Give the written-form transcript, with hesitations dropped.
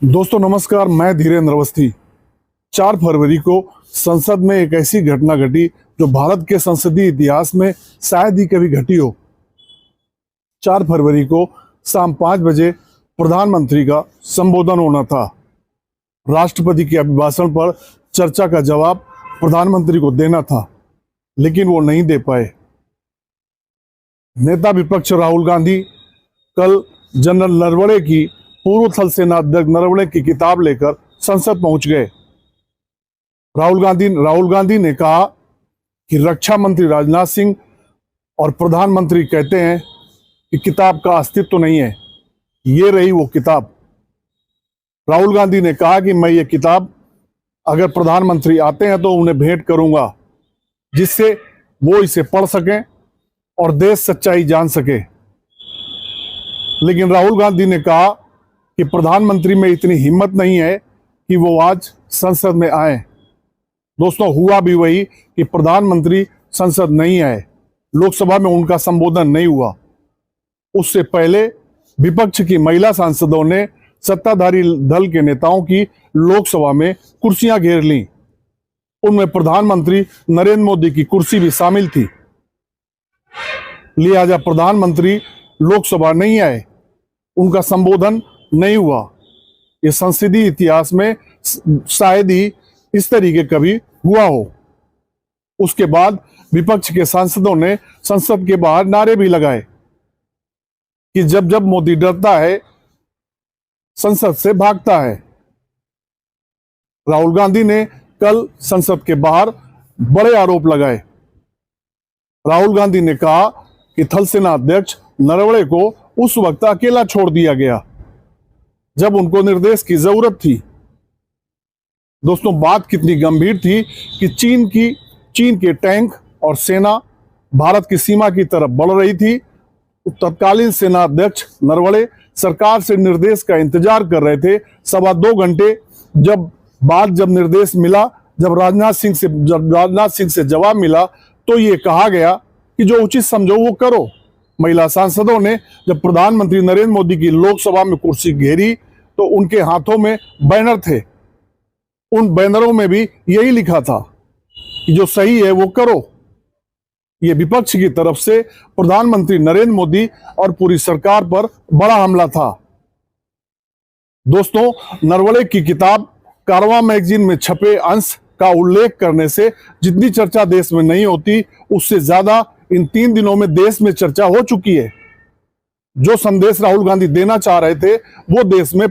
दोस्तों नमस्कार, मैं धीरेन्द्र अवस्थी। 4 फरवरी को संसद में एक ऐसी घटना घटी जो भारत के संसदीय इतिहास में शायद ही कभी घटी हो। 4 फरवरी को शाम 5 बजे प्रधानमंत्री का संबोधन होना था। राष्ट्रपति के अभिभाषण पर चर्चा का जवाब प्रधानमंत्री को देना था, लेकिन वो नहीं दे पाए। नेता विपक्ष राहुल गांधी कल जनरल नरवणे की पूर्व थल सेना अध्यक्ष नरवणे की किताब लेकर संसद पहुंच गए। राहुल गांधी ने कहा कि रक्षा मंत्री राजनाथ सिंह और प्रधानमंत्री कहते हैं कि किताब का अस्तित्व नहीं है। ये रही वो किताब। राहुल गांधी ने कहा कि मैं ये किताब अगर प्रधानमंत्री आते हैं तो उन्हें भेंट करूंगा, जिससे वो इसे पढ़ सकें और देश सच्चाई जान सके। लेकिन राहुल गांधी ने कहा कि प्रधानमंत्री में इतनी हिम्मत नहीं है कि वो आज संसद में आए। दोस्तों, हुआ भी वही कि प्रधानमंत्री संसद नहीं आए, लोकसभा में उनका संबोधन नहीं हुआ। उससे पहले विपक्ष की महिला सांसदों ने सत्ताधारी दल के नेताओं की लोकसभा में कुर्सियां घेर लीं। उनमें प्रधानमंत्री नरेंद्र मोदी की कुर्सी भी शामिल थी। लिहाजा प्रधानमंत्री लोकसभा नहीं आए, उनका संबोधन नहीं हुआ। ये संसदीय इतिहास में शायद ही इस तरीके कभी हुआ हो। उसके बाद विपक्ष के सांसदों ने संसद के बाहर नारे भी लगाए कि जब जब मोदी डरता है, संसद से भागता है। राहुल गांधी ने कल संसद के बाहर बड़े आरोप लगाए। राहुल गांधी ने कहा कि थल सेना अध्यक्ष नरवणे को उस वक्त अकेला छोड़ दिया गया जब उनको निर्देश की जरूरत थी। दोस्तों, बात कितनी गंभीर थी कि चीन के टैंक और सेना भारत की सीमा की तरफ बढ़ रही थी। तत्कालीन सेना अध्यक्ष नरवणे सरकार से निर्देश का इंतजार कर रहे थे। 2.25 घंटे जब निर्देश मिला, जब राजनाथ सिंह से जवाब मिला, तो ये कहा गया कि जो उचित समझो वो करो। महिला सांसदों ने जब प्रधानमंत्री नरेंद्र मोदी की लोकसभा में कुर्सी घेरी तो उनके हाथों में बैनर थे। उन बैनरों में भी यही लिखा था कि जो सही है वो करो। ये विपक्ष की तरफ से प्रधानमंत्री नरेंद्र मोदी और पूरी सरकार पर बड़ा हमला था। दोस्तों, नरवणे की किताब कारवां मैगजीन में छपे अंश का उल्लेख करने से जितनी चर्चा देश में नहीं होती, उससे ज्यादा इन 3 दिनों में देश में चर्चा हो चुकी है। जो संदेश राहुल गांधी देना चाह रहे थे वो देश में